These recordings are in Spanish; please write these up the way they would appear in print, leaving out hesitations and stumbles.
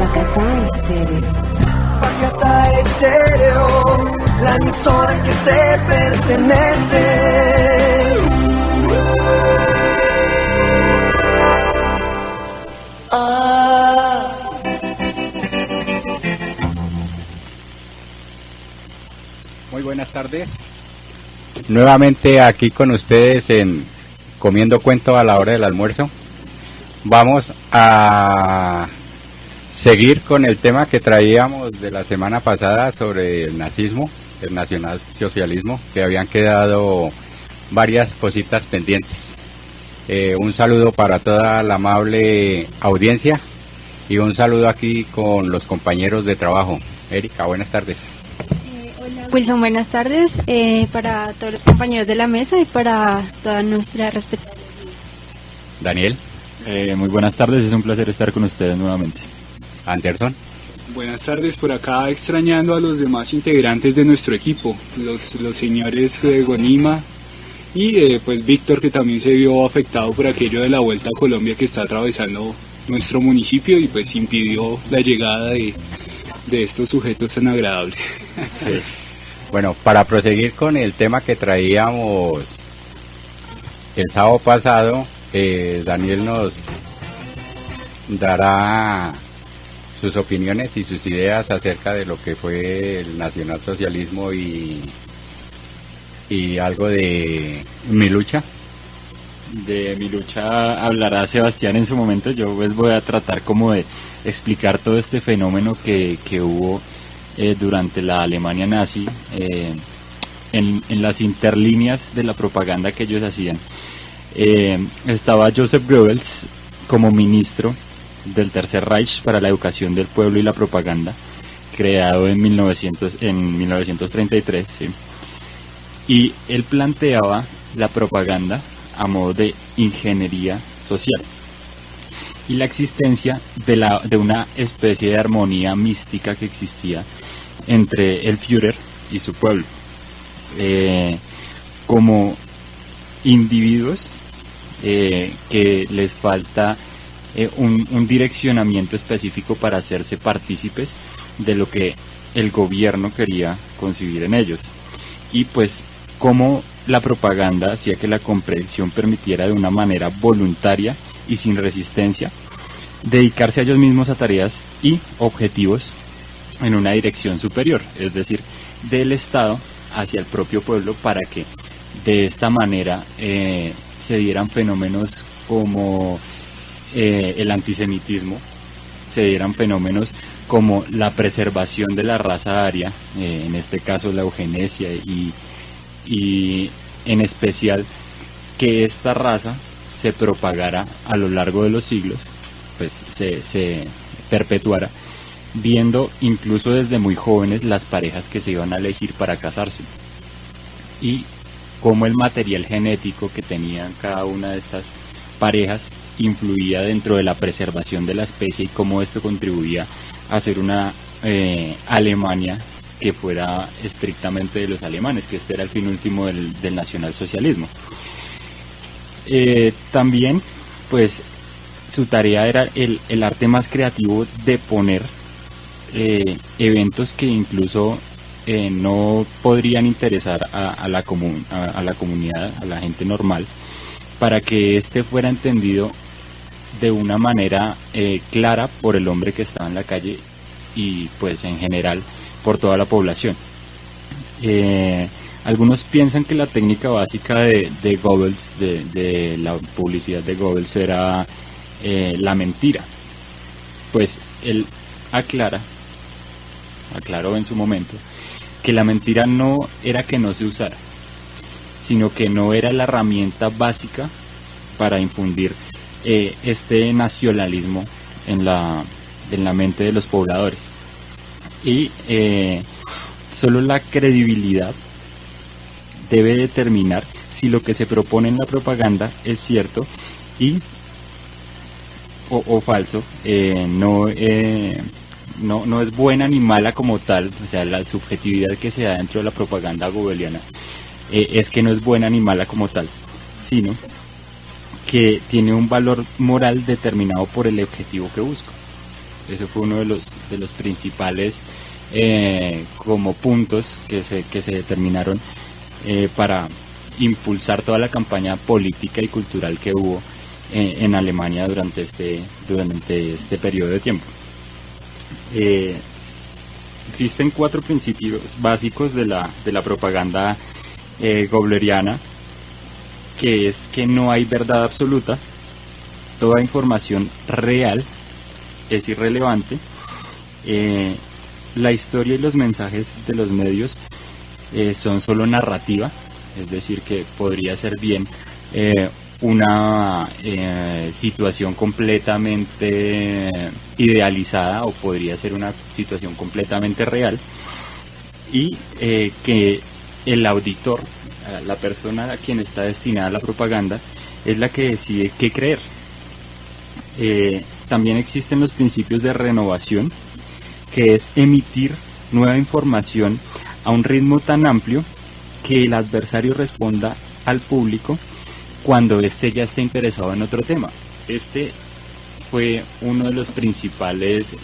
Facata Estéreo. Facata Estéreo, la emisora que te pertenece. Muy buenas tardes. Nuevamente aquí con ustedes en Comiendo Cuento a la hora del almuerzo. Vamos a seguir con el tema que traíamos de la semana pasada sobre el nazismo, el nacionalsocialismo, que habían quedado varias cositas pendientes. Un saludo para toda la amable audiencia y un saludo aquí con los compañeros de trabajo. Erika, buenas tardes. Hola Wilson, buenas tardes para todos los compañeros de la mesa y para toda nuestra respetada. Daniel. Muy buenas tardes, es un placer estar con ustedes nuevamente. Anderson. Buenas tardes, por acá extrañando a los demás integrantes de nuestro equipo, los señores Gonima y pues Víctor, que también se vio afectado por aquello de la Vuelta a Colombia que está atravesando nuestro municipio y pues impidió la llegada de estos sujetos tan agradables. Sí. Bueno, para proseguir con el tema que traíamos el sábado pasado, Daniel nos dará sus opiniones y sus ideas acerca de lo que fue el nacionalsocialismo y algo de mi lucha. De mi lucha hablará Sebastián en su momento. Yo pues voy a tratar como de explicar todo este fenómeno que hubo durante la Alemania nazi, en las interlíneas de la propaganda que ellos hacían. Estaba Joseph Goebbels como ministro del Tercer Reich para la educación del pueblo y la propaganda, creado en 1933, ¿sí? Y él planteaba la propaganda a modo de ingeniería social y la existencia de una especie de armonía mística que existía entre el Führer y su pueblo, como individuos que les falta un direccionamiento específico para hacerse partícipes de lo que el gobierno quería concebir en ellos, y pues cómo la propaganda hacía que la comprensión permitiera de una manera voluntaria y sin resistencia dedicarse a ellos mismos a tareas y objetivos en una dirección superior, es decir, del Estado hacia el propio pueblo, para que de esta manera se dieran fenómenos como el antisemitismo, se dieran fenómenos como la preservación de la raza aria, en este caso la eugenesia, y en especial que esta raza se propagara a lo largo de los siglos, pues se perpetuara, viendo incluso desde muy jóvenes las parejas que se iban a elegir para casarse, y cómo el material genético que tenían cada una de estas parejas influía dentro de la preservación de la especie, y cómo esto contribuía a hacer una Alemania que fuera estrictamente de los alemanes, que este era el fin último del nacionalsocialismo. También, pues, su tarea era el arte más creativo de poner eventos que incluso no podrían interesar a la comunidad, a la gente normal, para que este fuera entendido de una manera clara por el hombre que estaba en la calle y pues en general por toda la población. Algunos piensan que la técnica básica de Goebbels, de la publicidad de Goebbels, era la mentira. Pues él aclaró en su momento que la mentira no era que no se usara, sino que no era la herramienta básica para infundir este nacionalismo en la mente de los pobladores. Y solo la credibilidad debe determinar si lo que se propone en la propaganda es cierto o falso. No es buena ni mala como tal, o sea, la subjetividad que se da dentro de la propaganda goebbeliana es que no es buena ni mala como tal, sino que tiene un valor moral determinado por el objetivo que busca. Ese fue uno de los principales como puntos que se determinaron para impulsar toda la campaña política y cultural que hubo en Alemania durante este periodo de tiempo. Existen 4 principios básicos de la propaganda goebbeliana, que es que no hay verdad absoluta, toda información real es irrelevante, la historia y los mensajes de los medios son solo narrativa, es decir, que podría ser bien una situación completamente idealizada o podría ser una situación completamente real, y que el auditor, la persona a quien está destinada la propaganda, es la que decide qué creer. También existen los principios de renovación, que es emitir nueva información a un ritmo tan amplio que el adversario responda al público cuando éste ya esté interesado en otro tema. Este fue uno de los principales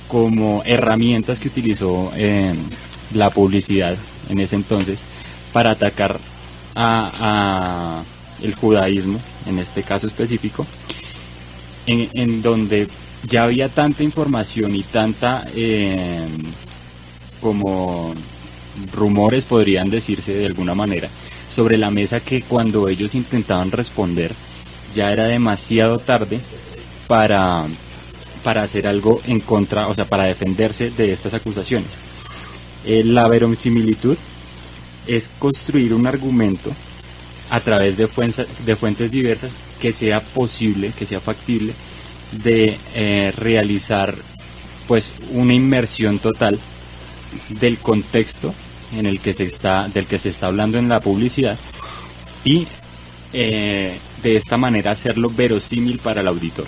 como herramientas que utilizó la publicidad en ese entonces para atacar a el judaísmo, en este caso específico, en donde ya había tanta información y tanta como rumores, podrían decirse de alguna manera, sobre la mesa, que cuando ellos intentaban responder ya era demasiado tarde para hacer algo en contra, o sea, para defenderse de estas acusaciones. La verosimilitud es construir un argumento a través de fuentes diversas que sea posible, que sea factible de realizar pues una inmersión total del contexto en el que del que se está hablando en la publicidad, y de esta manera hacerlo verosímil para el auditor.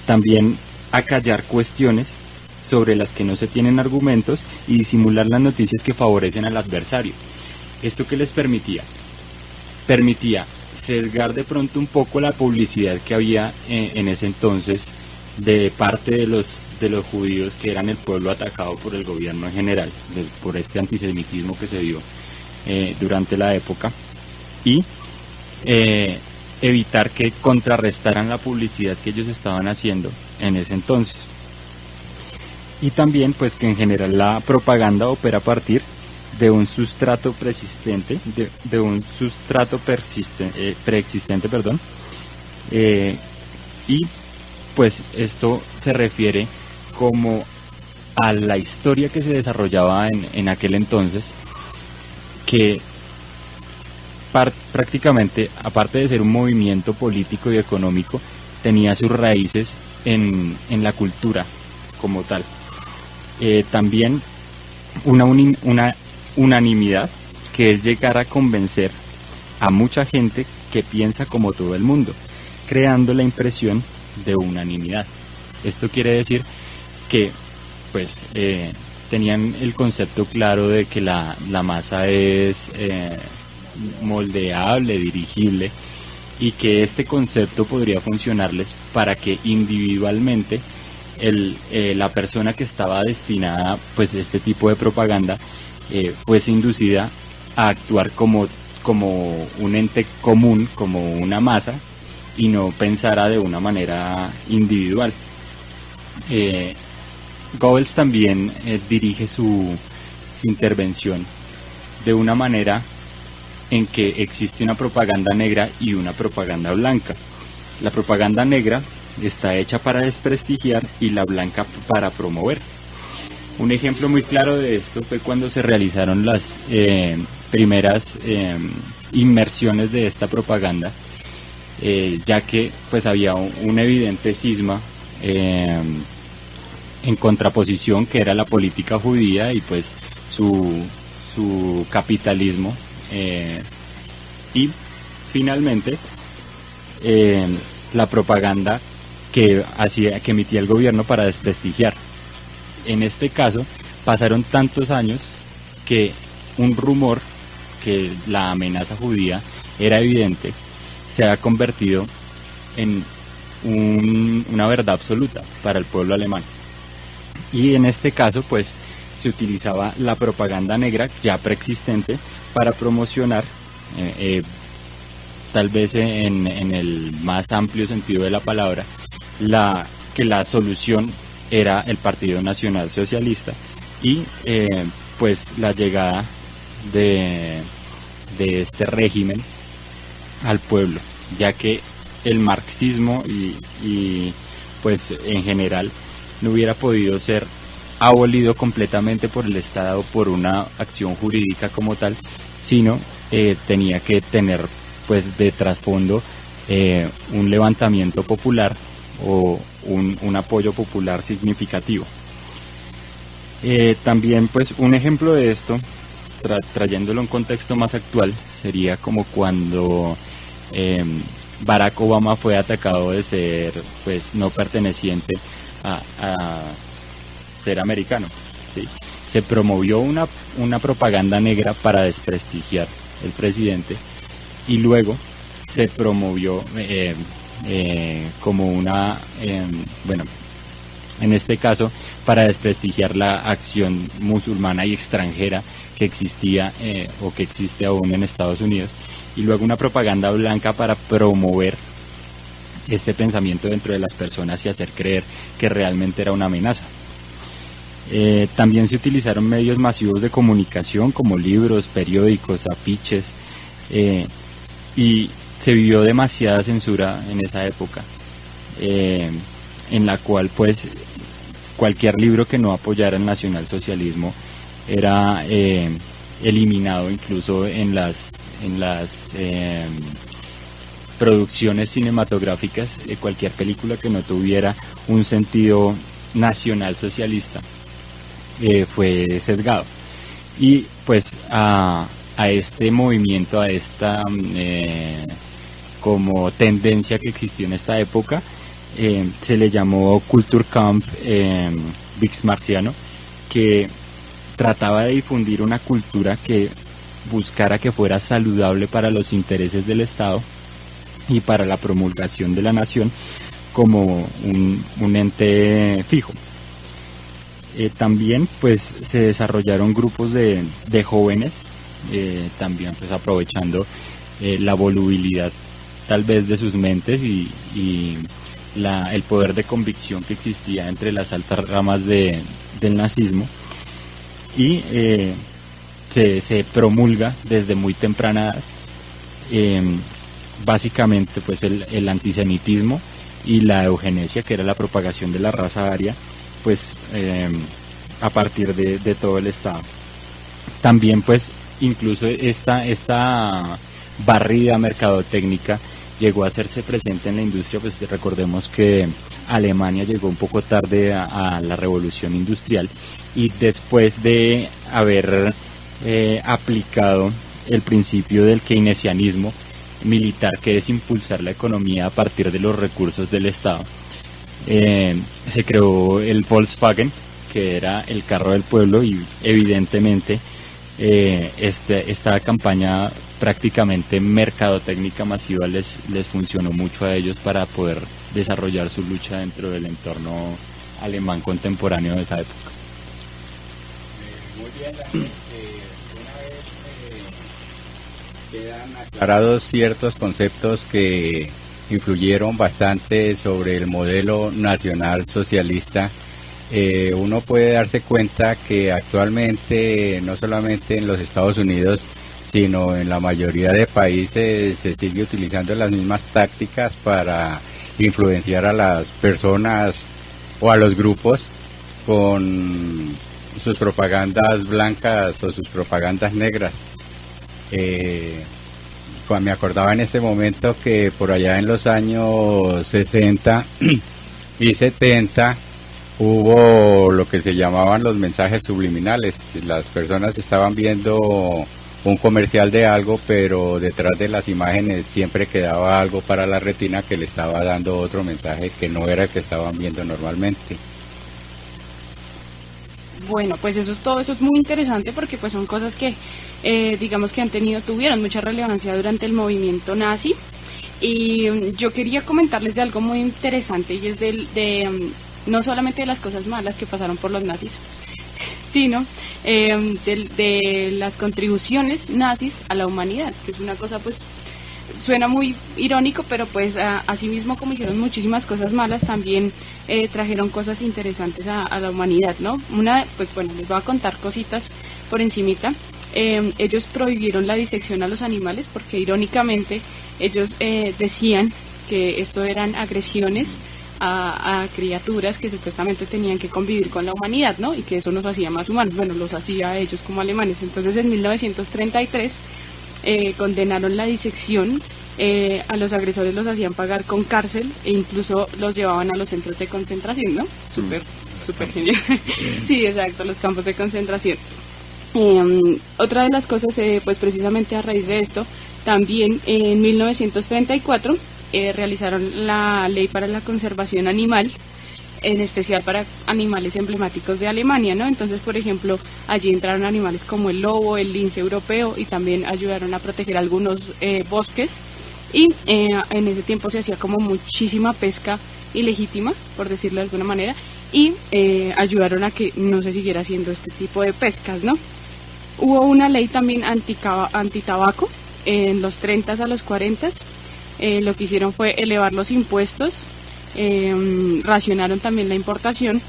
También acallar cuestiones sobre las que no se tienen argumentos y disimular las noticias que favorecen al adversario. ¿Esto qué les permitía? Permitía sesgar de pronto un poco la publicidad que había en ese entonces de parte de los judíos, que eran el pueblo atacado por el gobierno en general, por este antisemitismo que se dio durante la época, y evitar que contrarrestaran la publicidad que ellos estaban haciendo en ese entonces. Y también pues que en general la propaganda opera a partir de un sustrato preexistente, y pues esto se refiere como a la historia que se desarrollaba en aquel entonces, que prácticamente, aparte de ser un movimiento político y económico, tenía sus raíces en la cultura como tal. También una unanimidad, que es llegar a convencer a mucha gente que piensa como todo el mundo, creando la impresión de unanimidad. Esto quiere decir que pues tenían el concepto claro de que la masa es moldeable, dirigible, y que este concepto podría funcionarles para que individualmente la persona que estaba destinada pues este tipo de propaganda fuese inducida a actuar como un ente común, como una masa, y no pensara de una manera individual. Goebbels también dirige su intervención de una manera en que existe una propaganda negra y una propaganda blanca. La propaganda negra está hecha para desprestigiar y la blanca para promover. Un ejemplo muy claro de esto fue cuando se realizaron las primeras inmersiones de esta propaganda, ya que pues había un evidente cisma en contraposición, que era la política judía y pues su capitalismo, y finalmente la propaganda que emitía el gobierno para desprestigiar. En este caso pasaron tantos años que un rumor, que la amenaza judía era evidente, se ha convertido en una verdad absoluta para el pueblo alemán. Y en este caso pues se utilizaba la propaganda negra ya preexistente para promocionar, tal vez en el más amplio sentido de la palabra, que la solución era el Partido Nacional Socialista y pues la llegada de este régimen al pueblo, ya que el marxismo y pues en general no hubiera podido ser abolido completamente por el Estado por una acción jurídica como tal, sino tenía que tener pues de trasfondo un levantamiento popular o un apoyo popular significativo. También pues un ejemplo de esto, trayéndolo a un contexto más actual, sería como cuando Barack Obama fue atacado de ser pues no perteneciente a ser americano, ¿sí? Se promovió una propaganda negra para desprestigiar el presidente y luego se promovió como una, bueno, en este caso para desprestigiar la acción musulmana y extranjera que existía o que existe aún en Estados Unidos, y luego una propaganda blanca para promover este pensamiento dentro de las personas y hacer creer que realmente era una amenaza. También se utilizaron medios masivos de comunicación como libros, periódicos, afiches, y se vivió demasiada censura en esa época, en la cual pues cualquier libro que no apoyara el nacionalsocialismo era eliminado, incluso en las producciones cinematográficas. Cualquier película que no tuviera un sentido nacionalsocialista fue sesgado. Y pues a este movimiento, a esta como tendencia que existió en esta época, se le llamó Kulturkampf Bismarckiano, que trataba de difundir una cultura que buscara que fuera saludable para los intereses del Estado y para la promulgación de la nación como un ente fijo. También pues se desarrollaron grupos de jóvenes, también pues aprovechando la volubilidad tal vez de sus mentes y el poder de convicción que existía entre las altas ramas del nazismo, y se promulga desde muy temprana edad básicamente pues el antisemitismo y la eugenesia, que era la propagación de la raza aria, pues a partir de todo el Estado. También pues incluso esta barrida mercadotécnica llegó a hacerse presente en la industria. Pues recordemos que Alemania llegó un poco tarde a la revolución industrial, y después de haber aplicado el principio del keynesianismo militar, que es impulsar la economía a partir de los recursos del Estado, se creó el Volkswagen, que era el carro del pueblo, y evidentemente esta campaña prácticamente mercadotécnica masiva les funcionó mucho a ellos para poder desarrollar su lucha dentro del entorno alemán contemporáneo de esa época. Muy bien, Daniel. Una vez quedan aclarados ciertos conceptos que influyeron bastante sobre el modelo nacional socialista, uno puede darse cuenta que actualmente no solamente en los Estados Unidos, sino en la mayoría de países se sigue utilizando las mismas tácticas para influenciar a las personas o a los grupos con sus propagandas blancas o sus propagandas negras. Me acordaba en este momento que por allá en los años 60 y 70 hubo lo que se llamaban los mensajes subliminales. Las personas estaban viendo un comercial de algo, pero detrás de las imágenes siempre quedaba algo para la retina que le estaba dando otro mensaje que no era el que estaban viendo normalmente. Bueno, pues eso es muy interesante, porque pues son cosas que digamos que tuvieron mucha relevancia durante el movimiento nazi. Y yo quería comentarles de algo muy interesante, y es no solamente de las cosas malas que pasaron por los nazis, sino de las contribuciones nazis a la humanidad, que es una cosa, pues, suena muy irónico, pero pues asimismo como hicieron muchísimas cosas malas, también trajeron cosas interesantes a la humanidad, ¿no? Pues bueno, les voy a contar cositas por encimita. Ellos prohibieron la disección a los animales porque irónicamente ellos decían que esto eran agresiones a criaturas que supuestamente tenían que convivir con la humanidad, ¿no? Y que eso nos hacía más humanos, bueno, los hacía a ellos como alemanes. Entonces en 1933 condenaron la disección, a los agresores los hacían pagar con cárcel e incluso los llevaban a los centros de concentración, ¿no? Súper genial. Sí, exacto, los campos de concentración. Otra de las cosas, pues precisamente a raíz de esto, también en 1934 realizaron la ley para la conservación animal, en especial para animales emblemáticos de Alemania, ¿no? Entonces, por ejemplo, allí entraron animales como el lobo, el lince europeo, y también ayudaron a proteger algunos bosques, y en ese tiempo se hacía como muchísima pesca ilegítima, por decirlo de alguna manera, y ayudaron a que no se siguiera haciendo este tipo de pescas, ¿no? Hubo una ley también antitabaco en los 30 a los 40. Lo que hicieron fue elevar los impuestos, racionaron también la importación,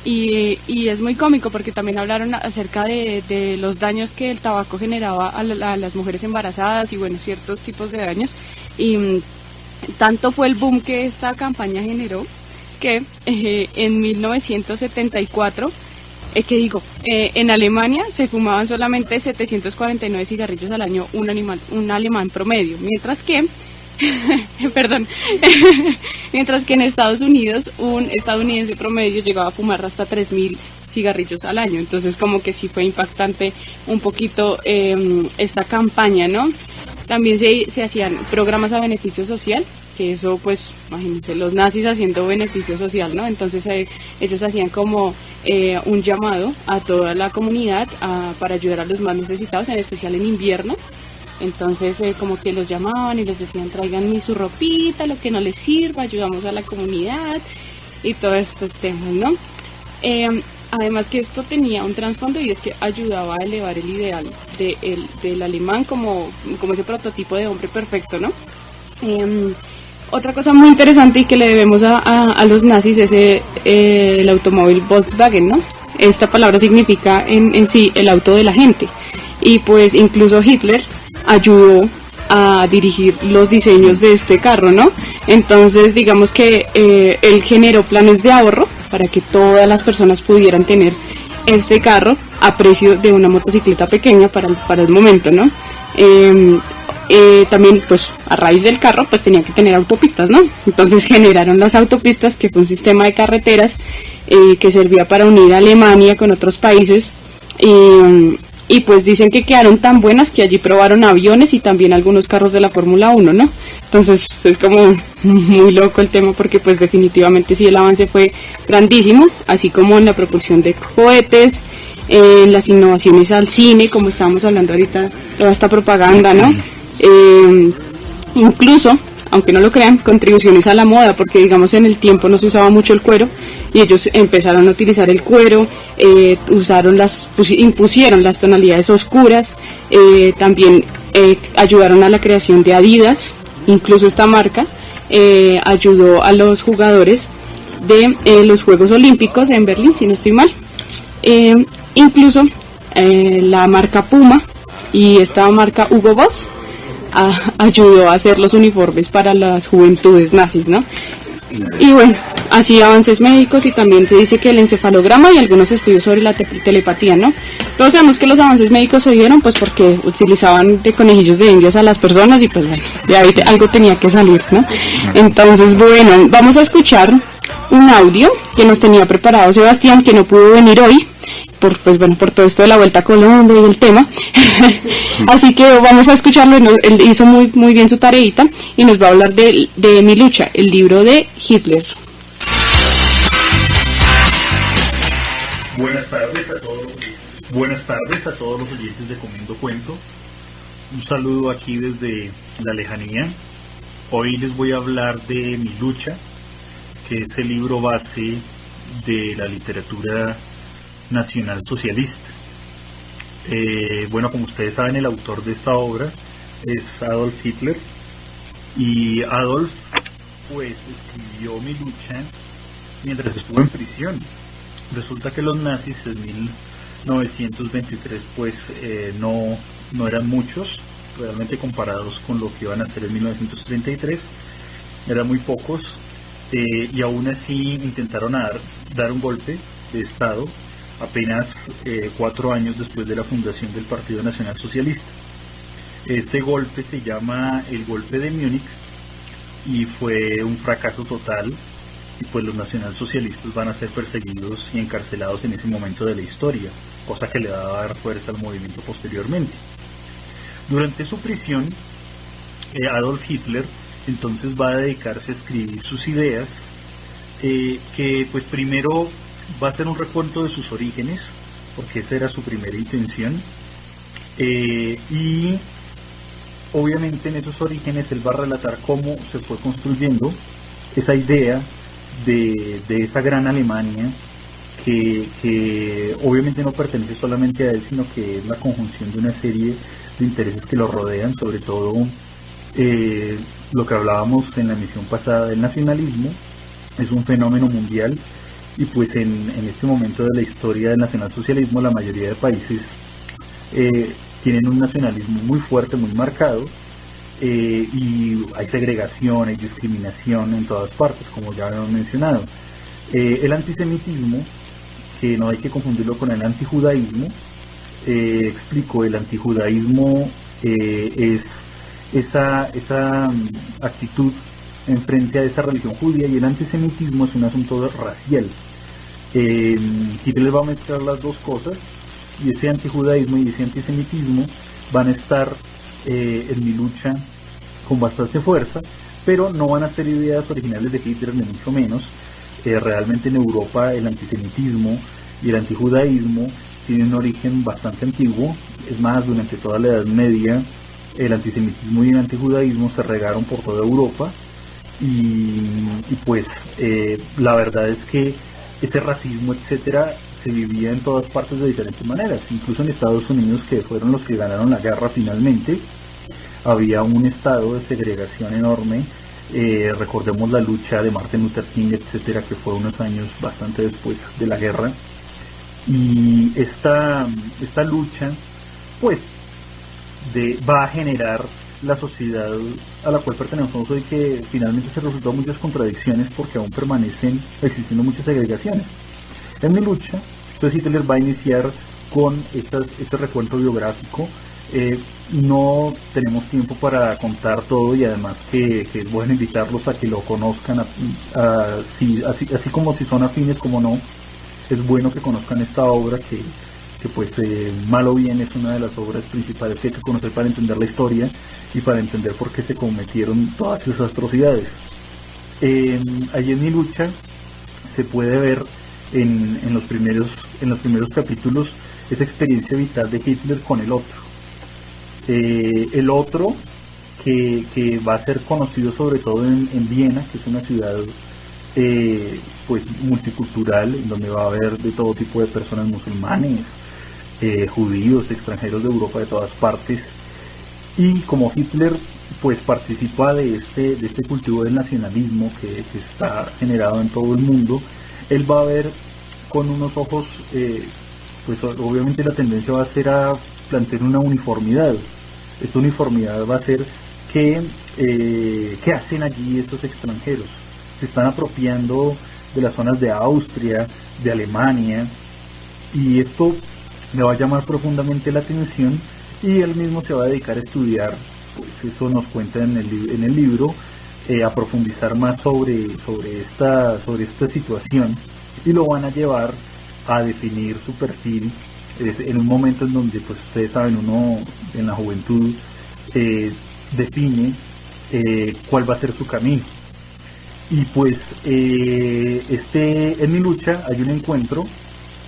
y es muy cómico porque también hablaron acerca de los daños que el tabaco generaba a las mujeres embarazadas y bueno, ciertos tipos de daños, y tanto fue el boom que esta campaña generó que en 1974 en Alemania se fumaban solamente 749 cigarrillos al año un alemán promedio, mientras que mientras que en Estados Unidos un estadounidense promedio llegaba a fumar hasta 3.000 cigarrillos al año. Entonces como que sí fue impactante un poquito esta campaña, ¿no? También se hacían programas a beneficio social, que eso pues, imagínense, los nazis haciendo beneficio social, ¿no? Entonces ellos hacían como un llamado a toda la comunidad para ayudar a los más necesitados, en especial en invierno. Entonces como que los llamaban y les decían, traigan su ropita, lo que no les sirva, ayudamos a la comunidad y todos estos temas, ¿no? Además que esto tenía un trasfondo, y es que ayudaba a elevar el ideal del alemán como ese prototipo de hombre perfecto, ¿no? Otra cosa muy interesante y que le debemos a los nazis es el automóvil Volkswagen, ¿no? Esta palabra significa en sí el auto de la gente, y pues incluso Hitler ayudó a dirigir los diseños de este carro, ¿no? Entonces digamos que él generó planes de ahorro para que todas las personas pudieran tener este carro a precio de una motocicleta pequeña para el momento, ¿no? También pues a raíz del carro pues tenía que tener autopistas, ¿no? Entonces generaron las autopistas, que fue un sistema de carreteras que servía para unir a Alemania con otros países, y pues dicen que quedaron tan buenas que allí probaron aviones y también algunos carros de la Fórmula 1, ¿no? Entonces es como muy loco el tema, porque pues definitivamente sí, el avance fue grandísimo, así como en la propulsión de cohetes, en las innovaciones al cine, como estábamos hablando ahorita, toda esta propaganda, ¿no? Incluso, aunque no lo crean, contribuciones a la moda, porque digamos en el tiempo no se usaba mucho el cuero, y ellos empezaron a utilizar el cuero, impusieron las tonalidades oscuras, también ayudaron a la creación de Adidas. Incluso esta marca ayudó a los jugadores de los Juegos Olímpicos en Berlín, si no estoy mal. Incluso la marca Puma y esta marca Hugo Boss ayudó a hacer los uniformes para las juventudes nazis, ¿no? Y bueno, así avances médicos, y también se dice que el encefalograma y algunos estudios sobre la telepatía, ¿no? Todos sabemos que los avances médicos se dieron pues porque utilizaban de conejillos de indias a las personas, y pues bueno, de ahí algo tenía que salir, ¿no? Entonces bueno, vamos a escuchar un audio que nos tenía preparado Sebastián, que no pudo venir hoy por todo esto de la Vuelta a Colombia y el tema. Así que vamos a escucharlo. Él hizo muy bien su tareita y nos va a hablar de Mi lucha, el libro de Hitler. Buenas tardes a todos los oyentes de Comiendo Cuento. Un saludo aquí desde la lejanía. Hoy les voy a hablar de Mi lucha, que es el libro base de la literatura nacional socialista. Bueno, como ustedes saben, el autor de esta obra es Adolf Hitler, y Adolf pues escribió Mi lucha mientras estuvo en prisión. Resulta que los nazis en 1923 pues no eran muchos, realmente comparados con lo que iban a hacer en 1933, eran muy pocos, y aún así intentaron dar un golpe de Estado apenas 4 años después de la fundación del Partido Nacional Socialista. Este golpe se llama el golpe de Múnich y fue un fracaso total, y pues los nacionalsocialistas van a ser perseguidos y encarcelados en ese momento de la historia, cosa que le va a dar fuerza al movimiento posteriormente. Durante su prisión, Adolf Hitler entonces va a dedicarse a escribir sus ideas, que pues primero va a ser un recuento de sus orígenes, porque esa era su primera intención, y obviamente en esos orígenes él va a relatar cómo se fue construyendo esa idea de esa gran Alemania, que obviamente no pertenece solamente a él, sino que es la conjunción de una serie de intereses que lo rodean, sobre todo lo que hablábamos en la emisión pasada del nacionalismo. Es un fenómeno mundial, y pues en este momento de la historia del nacionalsocialismo la mayoría de países tienen un nacionalismo muy fuerte, muy marcado, y hay segregación, hay discriminación en todas partes, como ya hemos mencionado. El antisemitismo, que no hay que confundirlo con el antijudaísmo, explico, el antijudaísmo es esa actitud en frente a esa religión judía, y el antisemitismo es un asunto racial. Hitler va a mezclar las dos cosas, y ese antijudaísmo y ese antisemitismo van a estar en Mi lucha con bastante fuerza, pero no van a ser ideas originales de Hitler, ni mucho menos. Realmente en Europa el antisemitismo y el antijudaísmo tienen un origen bastante antiguo. Es más, durante toda la Edad Media el antisemitismo y el antijudaísmo se regaron por toda Europa, y pues la verdad es que ese racismo, etcétera, se vivía en todas partes de diferentes maneras. Incluso en Estados Unidos, que fueron los que ganaron la guerra finalmente, había un estado de segregación enorme. Recordemos la lucha de Martin Luther King, etcétera, que fue unos años bastante después de la guerra. Y esta lucha pues va a generar la sociedad a la cual pertenecemos hoy, que finalmente se resultó de muchas contradicciones, porque aún permanecen existiendo muchas segregaciones. En Mi lucha, entonces Hitler va a iniciar con este recuento biográfico. No tenemos tiempo para contar todo, y además que es bueno invitarlos a que lo conozcan, así como si son afines como no, es bueno que conozcan esta obra, que pues mal o bien es una de las obras principales que hay que conocer para entender la historia y para entender por qué se cometieron todas esas atrocidades. Allí en Mi lucha se puede ver en los primeros capítulos esa experiencia vital de Hitler con el otro. El otro que va a ser conocido sobre todo en Viena, que es una ciudad pues multicultural, en donde va a haber de todo tipo de personas, musulmanes, judíos, extranjeros de Europa, de todas partes. Y como Hitler pues participa de este cultivo del nacionalismo que está generado en todo el mundo, él va a ver con unos ojos, pues obviamente la tendencia va a ser a plantear una uniformidad. Esta uniformidad va a ser ¿qué hacen allí estos extranjeros? Se están apropiando de las zonas de Austria, de Alemania, y esto me va a llamar profundamente la atención, y él mismo se va a dedicar a estudiar, pues eso nos cuenta en el libro, a profundizar más sobre esta situación, y lo van a llevar a definir su perfil en un momento en donde, pues ustedes saben, uno en la juventud define cuál va a ser su camino. Y pues en Mi lucha hay un encuentro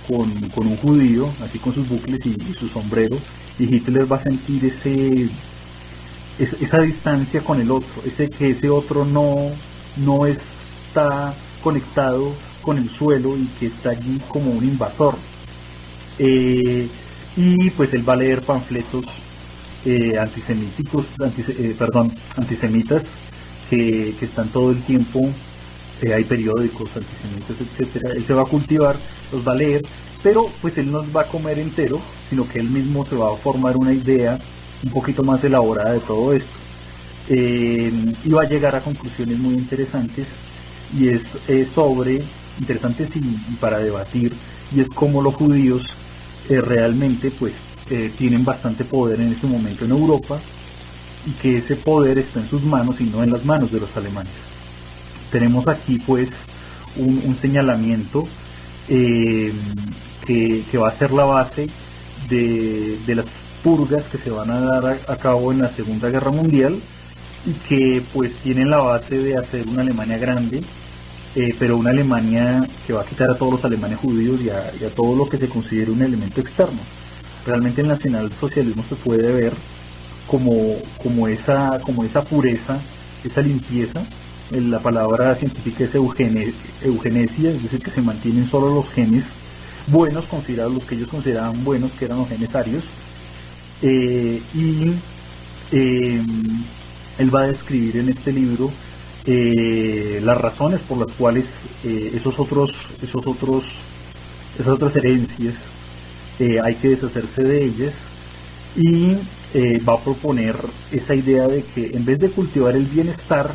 con un judío, así con sus bucles y su sombrero, y Hitler va a sentir esa distancia con el otro, que ese otro no está conectado con el suelo y que está allí como un invasor. Y pues él va a leer panfletos antisemitas que están todo el tiempo, hay periódicos antisemitas, etcétera. Él se va a cultivar, los va a leer, pero pues él no los va a comer entero, sino que él mismo se va a formar una idea un poquito más elaborada de todo esto, y va a llegar a conclusiones muy interesantes, y es interesantes y para debatir, y es como los judíos realmente pues tienen bastante poder en este momento en Europa, y que ese poder está en sus manos y no en las manos de los alemanes. Tenemos aquí pues un señalamiento que va a ser la base de las purgas que se van a dar a cabo en la Segunda Guerra Mundial, y que pues tienen la base de hacer una Alemania grande, pero una Alemania que va a quitar a todos los alemanes judíos y a todo lo que se considere un elemento externo. Realmente el nacionalsocialismo se puede ver como esa pureza, esa limpieza. La palabra científica es eugenesia, es decir, que se mantienen solo los genes buenos, considerados los que ellos consideraban buenos, que eran los genes arios. Él va a describir en este libro las razones por las cuales esas otras herencias hay que deshacerse de ellas, y va a proponer esa idea de que en vez de cultivar el bienestar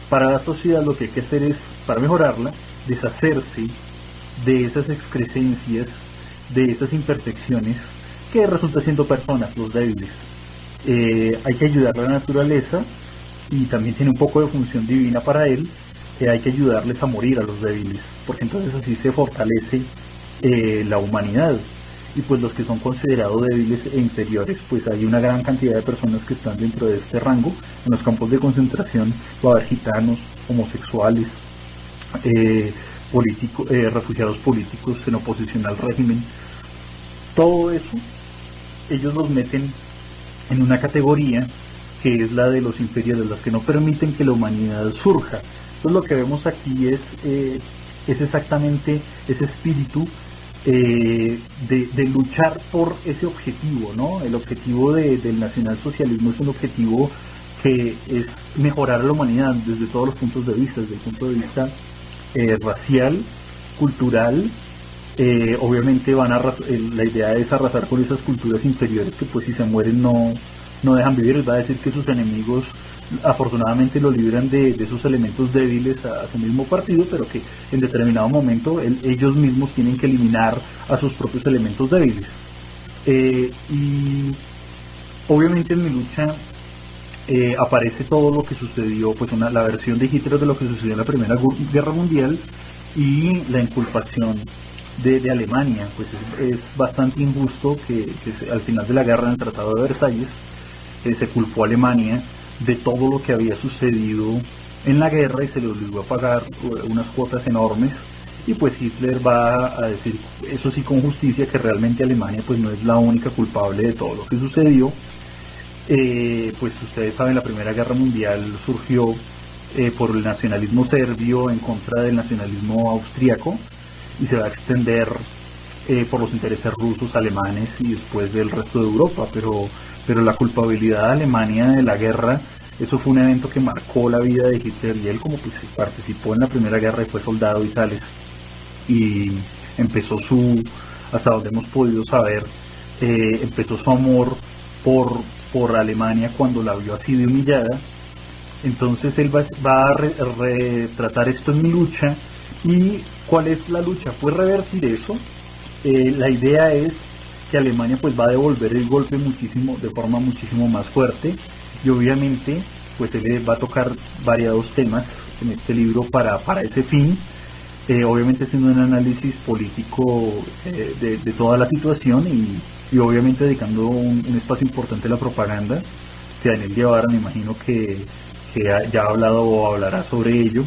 para la sociedad, lo que hay que hacer es, para mejorarla, deshacerse de esas excrescencias, de esas imperfecciones que resultan siendo personas, los débiles. Hay que ayudar a la naturaleza, y también tiene un poco de función divina para él, hay que ayudarles a morir a los débiles, porque entonces así se fortalece la humanidad. Y pues los que son considerados débiles e inferiores, pues hay una gran cantidad de personas que están dentro de este rango. En los campos de concentración va a haber gitanos, homosexuales, refugiados políticos en oposición al régimen. Todo eso ellos los meten en una categoría que es la de los inferiores, las que no permiten que la humanidad surja. Entonces lo que vemos aquí es exactamente ese espíritu de luchar por ese objetivo, ¿no? El objetivo del nacionalsocialismo es un objetivo que es mejorar a la humanidad desde todos los puntos de vista, desde el punto de vista racial, cultural. Obviamente la idea es arrasar con esas culturas inferiores que pues si se mueren no dejan vivir. Les va a decir que sus enemigos afortunadamente lo libran de esos elementos débiles a su mismo partido, pero que en determinado momento ellos mismos tienen que eliminar a sus propios elementos débiles. Y obviamente en mi lucha aparece todo lo que sucedió, pues la versión de Hitler de lo que sucedió en la Primera Guerra Mundial, y la inculpación de Alemania. Pues es bastante injusto que al final de la guerra, en el Tratado de Versalles, se culpó a Alemania de todo lo que había sucedido en la guerra y se le obligó a pagar unas cuotas enormes, y pues Hitler va a decir, eso sí con justicia, que realmente Alemania pues no es la única culpable de todo lo que sucedió. Pues ustedes saben, la Primera Guerra Mundial surgió por el nacionalismo serbio en contra del nacionalismo austriaco, y se va a extender por los intereses rusos, alemanes y después del resto de Europa, pero la culpabilidad de Alemania de la guerra, eso fue un evento que marcó la vida de Hitler, y él como pues participó en la Primera Guerra y fue soldado y tales, y empezó hasta donde hemos podido saber, empezó su amor por Alemania cuando la vio así de humillada. Entonces él va a retratar esto en Mi lucha. ¿Y cuál es la lucha? Pues revertir eso. La idea es que Alemania pues va a devolver el golpe de forma muchísimo más fuerte, y obviamente pues él va a tocar variados temas en este libro para ese fin, obviamente haciendo un análisis político de toda la situación, y obviamente dedicando un espacio importante a la propaganda, que Daniel Guevara me imagino que ya ha hablado o hablará sobre ello.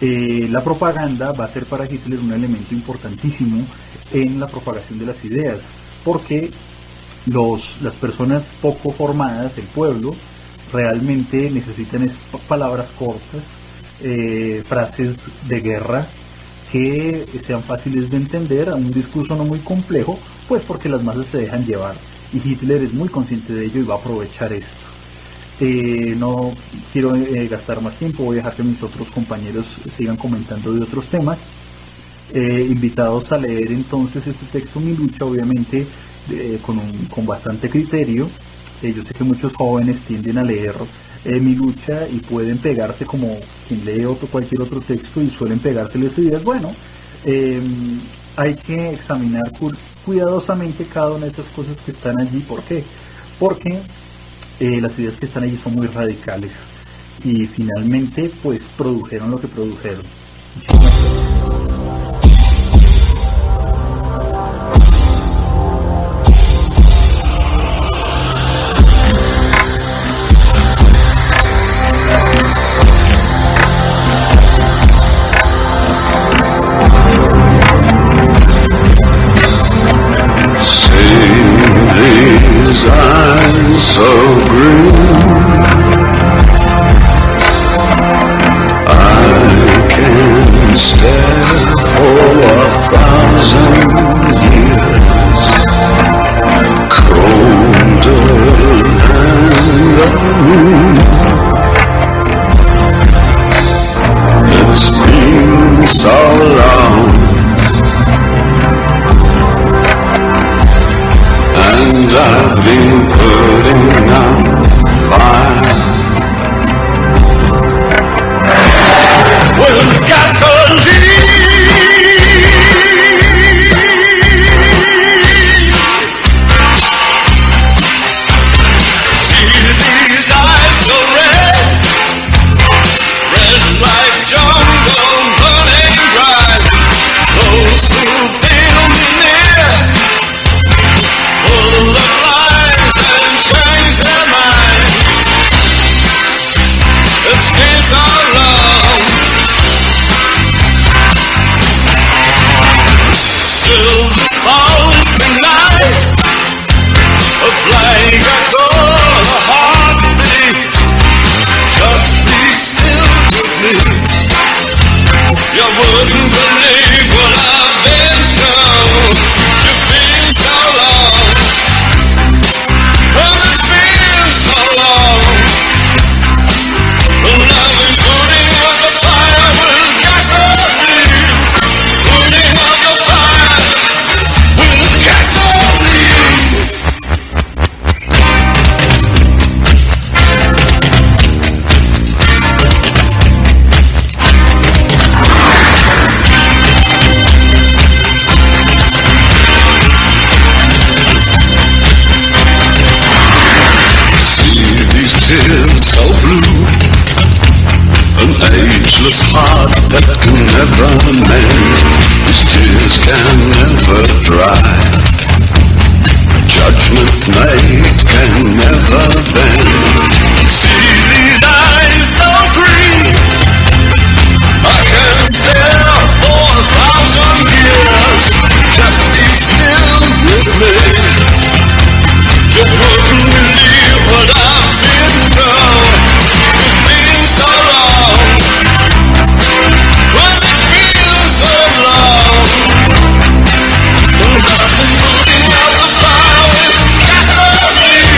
La propaganda va a ser para Hitler un elemento importantísimo en la propagación de las ideas, porque las personas poco formadas, el pueblo, realmente necesitan palabras cortas, frases de guerra que sean fáciles de entender, a un discurso no muy complejo, pues porque las masas se dejan llevar y Hitler es muy consciente de ello y va a aprovechar esto. No quiero gastar más tiempo, voy a dejar que mis otros compañeros sigan comentando de otros temas. Invitados a leer entonces este texto Mi Lucha, obviamente con bastante criterio. Yo sé que muchos jóvenes tienden a leer Mi Lucha y pueden pegarse como quien lee cualquier otro texto y suelen pegarse las ideas. Bueno, hay que examinar cuidadosamente cada una de esas cosas que están allí. ¿Por qué? Porque las ideas que están allí son muy radicales y finalmente pues produjeron lo que produjeron. Muchísimas gracias. Eyes so green, I can stare for 1,000 years, colder than the moon. It's been so long, and I've been putting out fire with gasoline. See these eyes so red, red like jungle burning bright. Those who feel me near full of lies and change their minds. It's been so long. Still the stars tonight, a flying echo, a heartbeat. Just be still with me. You wouldn't believe what I've been through. It's been so long. Oh, it's been so long. And I've been putting out the fire with gasoline. Putting out the fire with gasoline. See these tears so blue, an ageless heart that can never mend. These tears can never dry. Judgment made can never bend. See these eyes so green, I can stare for 1,000 years. Just be still with me. You wouldn't believe what I've been through. It's been so long. Well, it's been so long. And I've been putting out the fire with gasoline.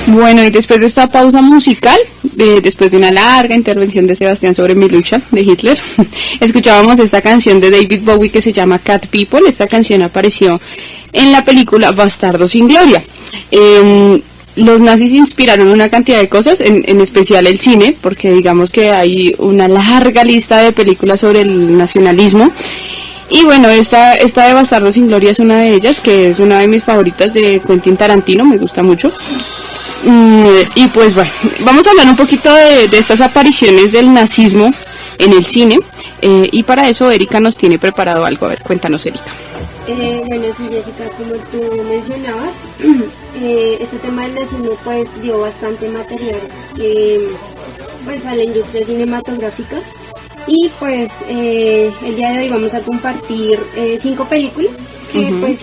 Bueno, y después de esta pausa musical, después de una larga intervención de Sebastián sobre Mi lucha de Hitler, escuchábamos esta canción de David Bowie que se llama Cat People. Esta canción apareció en la película Bastardos sin Gloria. Los nazis inspiraron una cantidad de cosas, en especial el cine, porque digamos que hay una larga lista de películas sobre el nacionalismo. Y bueno, esta de Bastardos sin Gloria es una de ellas, que es una de mis favoritas de Quentin Tarantino, me gusta mucho. Y pues bueno, vamos a hablar un poquito de estas apariciones del nazismo en el cine, y para eso Erika nos tiene preparado algo. A ver, cuéntanos, Erika. Bueno, sí, Jessica, como tú mencionabas, este tema del nazismo pues dio bastante material pues a la industria cinematográfica, y pues el día de hoy vamos a compartir 5 películas que pues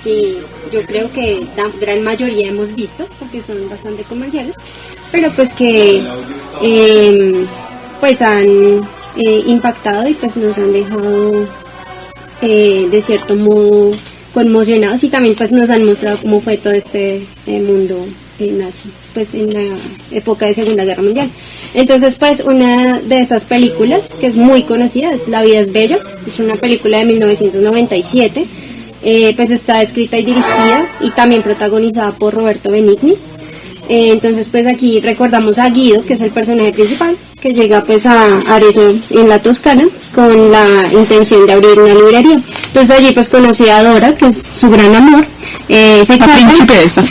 sí, yo creo que la gran mayoría hemos visto porque son bastante comerciales, pero pues que pues han impactado y pues nos han dejado de cierto modo conmocionados, y también pues nos han mostrado cómo fue todo este mundo nazi pues en la época de Segunda Guerra Mundial. Entonces pues una de estas películas que es muy conocida es La vida es bella. Es una película de 1997, pues está escrita y dirigida y también protagonizada por Roberto Benigni. Entonces pues aquí recordamos a Guido, que es el personaje principal, que llega pues a Arezzo en la Toscana con la intención de abrir una librería. Entonces allí pues conocí a Dora, que es su gran amor, se casan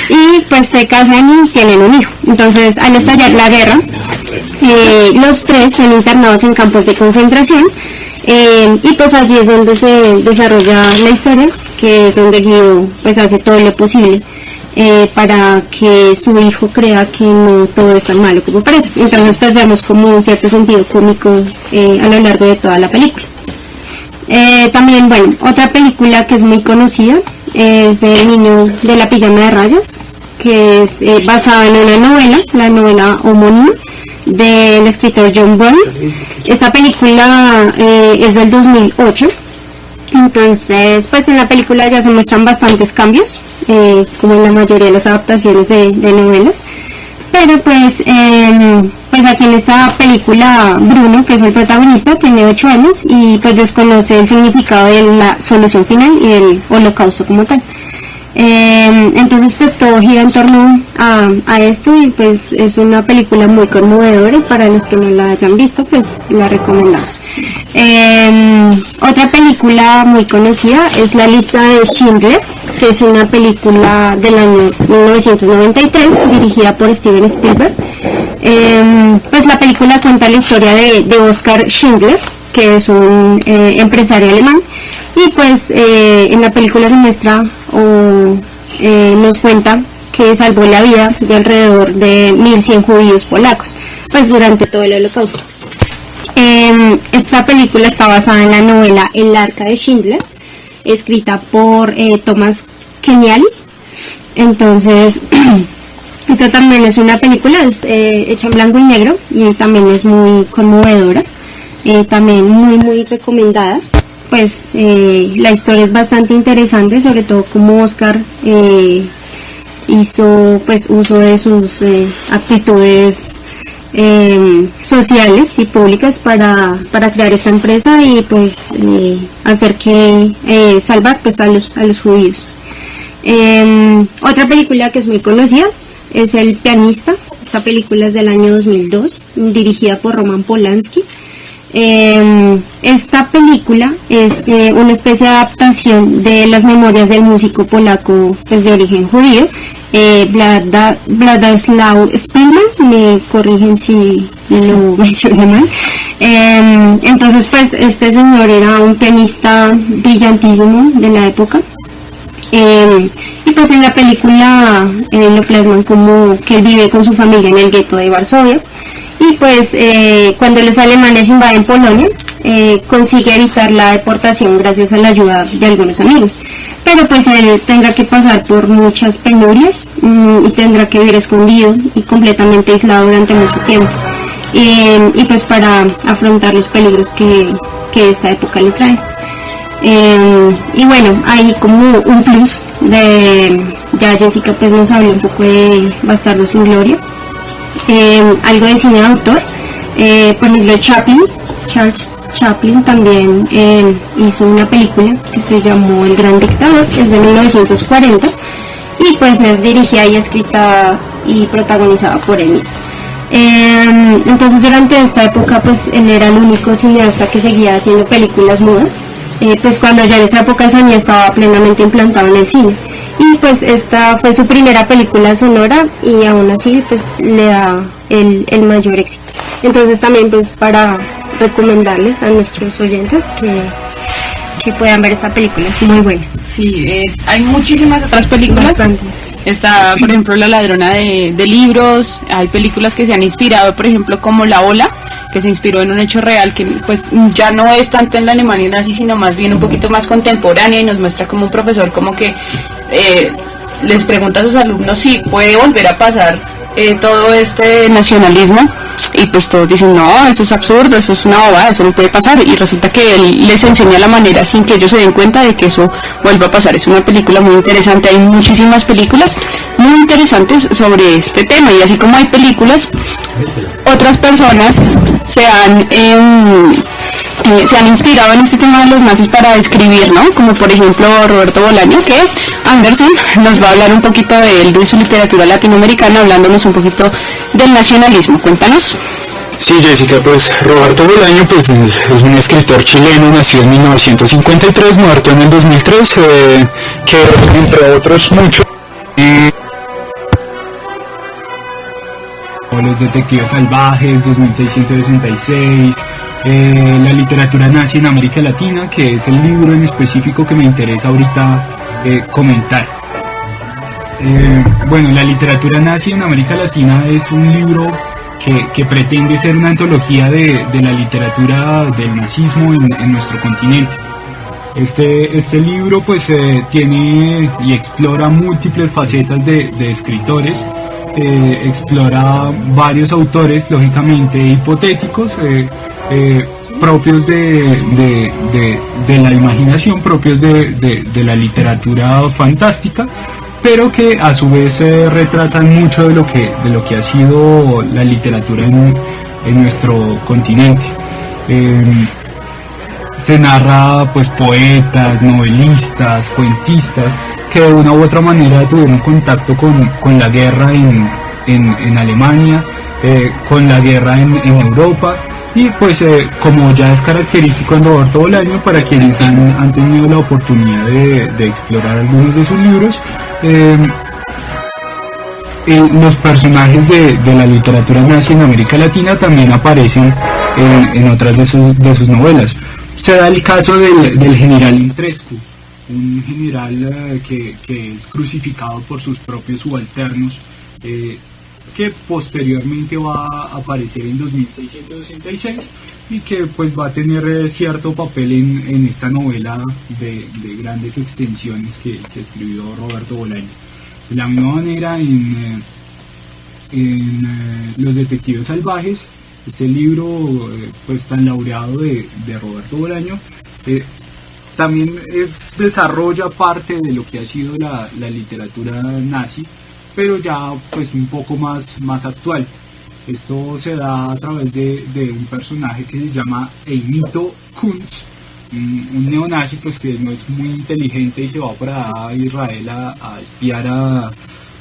y pues se casan y tienen un hijo. Entonces al estallar la guerra, los tres son internados en campos de concentración, y pues allí es donde se desarrolla la historia, que es donde Guido pues hace todo lo posible para que su hijo crea que no todo es tan malo como parece. Entonces pues vemos como un cierto sentido cómico a lo largo de toda la película. También, bueno, otra película que es muy conocida es El niño de la pijama de rayas, que es basada en una novela, la novela homónima del escritor John Byrne. Esta película es del 2008. Entonces pues en la película ya se muestran bastantes cambios, como en la mayoría de las adaptaciones de novelas, pero pues aquí en esta película Bruno, que es el protagonista, tiene 8 años y pues desconoce el significado de la solución final y el holocausto como tal. Entonces pues todo gira en torno a esto, y pues es una película muy conmovedora, y para los que no la hayan visto pues la recomendamos. Otra película muy conocida es La lista de Schindler, que es una película del año 1993 dirigida por Steven Spielberg. Pues la película cuenta la historia de Oskar Schindler, que es un empresario alemán, y pues en la película se muestra nos cuenta que salvó la vida de alrededor de 1100 judíos polacos pues durante todo el holocausto. Esta película está basada en la novela El arca de Schindler, escrita por Thomas Kenyally. Entonces esta también es una película, es hecha en blanco y negro, y también es muy conmovedora, también muy recomendada. Pues la historia es bastante interesante, sobre todo como Oscar hizo pues uso de sus aptitudes sociales y públicas para crear esta empresa y pues hacer que salvar pues a los judíos. Otra película que es muy conocida es El pianista. Esta película es del año 2002, dirigida por Roman Polanski. Esta película es una especie de adaptación de las memorias del músico polaco pues de origen judío, Władysław Szpilman, me corrigen si lo mencioné mal. Entonces pues este señor era un pianista brillantísimo de la época, y pues en la película lo plasman como que él vive con su familia en el gueto de Varsovia. Y pues cuando los alemanes invaden Polonia, consigue evitar la deportación gracias a la ayuda de algunos amigos, pero pues él tendrá que pasar por muchas penurias y tendrá que vivir escondido y completamente aislado durante mucho tiempo, y pues para afrontar los peligros que esta época le trae. Y bueno, hay como un plus de, ya Jessica pues nos habló un poco de Bastardos sin Gloria, algo de cine de autor, por ejemplo Charles Chaplin también hizo una película que se llamó El Gran Dictador, que es de 1940, y pues es dirigida y escrita y protagonizada por él mismo. Entonces durante esta época pues él era el único cineasta que seguía haciendo películas mudas, pues cuando ya en esa época el sonido estaba plenamente implantado en el cine, y pues esta fue su primera película sonora y aún así pues le da el mayor éxito. Entonces también pues para recomendarles a nuestros oyentes que puedan ver esta película, es muy buena. Sí, hay muchísimas otras películas. Bastantes. Está, por ejemplo, La ladrona de libros. Hay películas que se han inspirado, por ejemplo, como La Ola, que se inspiró en un hecho real, que pues ya no es tanto en la Alemania nazi, sino más bien un poquito más contemporánea, y nos muestra como un profesor como que les pregunta a sus alumnos si puede volver a pasar todo este nacionalismo, y pues todos dicen, no, eso es absurdo, eso es una bobada, eso no puede pasar, y resulta que él les enseña la manera sin que ellos se den cuenta de que eso vuelva a pasar. Es una película muy interesante. Hay muchísimas películas muy interesantes sobre este tema, y así como hay películas, otras personas se han inspirado en este tema de los nazis para escribir, ¿no? Como por ejemplo Roberto Bolaño, que Anderson nos va a hablar un poquito de él, de su literatura latinoamericana, hablándonos un poquito del nacionalismo. Cuéntanos. Sí, Jessica, pues Roberto Bolaño pues, es un escritor chileno, nacido en 1953, muerto en el 2003, que entre otros muchos... Los detectives salvajes, 2666, la literatura nazi en América Latina, que es el libro en específico que me interesa ahorita comentar. Bueno, la literatura nazi en América Latina es un libro que pretende ser una antología de la literatura del nazismo en nuestro continente. Este libro pues tiene y explora múltiples facetas de escritores, explora varios autores lógicamente hipotéticos, propios de la imaginación, propios de la literatura fantástica, pero que a su vez retratan mucho de lo que ha sido la literatura en nuestro continente. Se narra pues poetas, novelistas, cuentistas que de una u otra manera tuvieron contacto con la guerra en Alemania, con la guerra en Europa, y pues como ya es característico en Roberto Bolaño, para quienes han tenido la oportunidad de explorar algunos de sus libros, los personajes de la literatura nazi en América Latina también aparecen en otras de sus novelas. Se da el caso del general Intrescu, un general que es crucificado por sus propios subalternos, que posteriormente va a aparecer en 2666 y que pues va a tener cierto papel en esta novela de grandes extensiones que escribió Roberto Bolaño. De la misma manera en Los detectives salvajes, este libro pues tan laureado de Roberto Bolaño, también desarrolla parte de lo que ha sido la literatura nazi, pero ya pues un poco más actual. Esto se da a través de un personaje que se llama Eimito Kunz, un neonazi pues que no es muy inteligente y se va para Israel a espiar a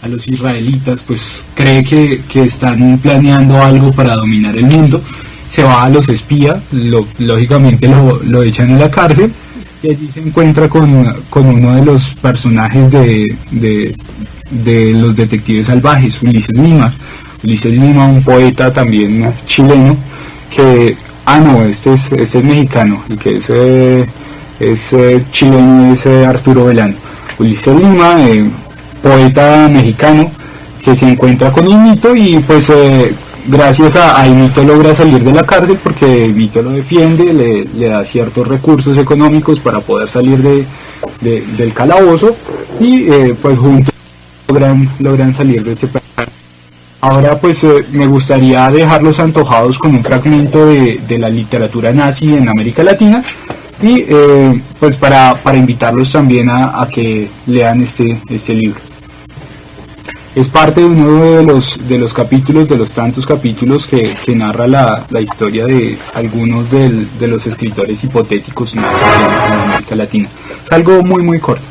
los israelitas, pues cree que están planeando algo para dominar el mundo. Se va, los espía, lógicamente lo echan a la cárcel, y allí se encuentra con uno de los personajes de los detectives salvajes, Ulises Lima, un poeta también chileno, que este es mexicano, el que es chileno, es Arturo Belano. Ulises Lima, poeta mexicano, que se encuentra con Eimito, y pues gracias a Eimito logra salir de la cárcel, porque Eimito lo defiende, le da ciertos recursos económicos para poder salir del calabozo, y pues juntos logran salir de ese país. Ahora pues me gustaría dejarlos antojados con un fragmento de la literatura nazi en América Latina, Y pues para invitarlos también a que lean este libro. Es parte de uno de los capítulos, de los tantos capítulos que narra la historia de algunos de los escritores hipotéticos nazis en América Latina. Es algo muy muy corto.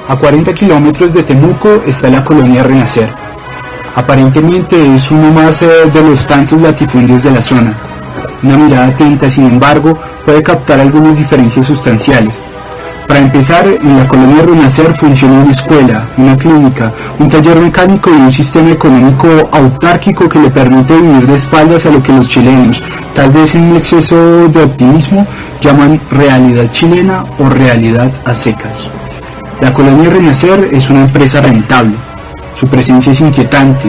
A 40 kilómetros de Temuco está la colonia Renacer. Aparentemente es uno más de los tantos latifundios de la zona. Una mirada atenta, sin embargo, puede captar algunas diferencias sustanciales. Para empezar, en la colonia Renacer funciona una escuela, una clínica, un taller mecánico y un sistema económico autárquico que le permite vivir de espaldas a lo que los chilenos, tal vez en un exceso de optimismo, llaman realidad chilena o realidad a secas. La colonia Renacer es una empresa rentable. Su presencia es inquietante.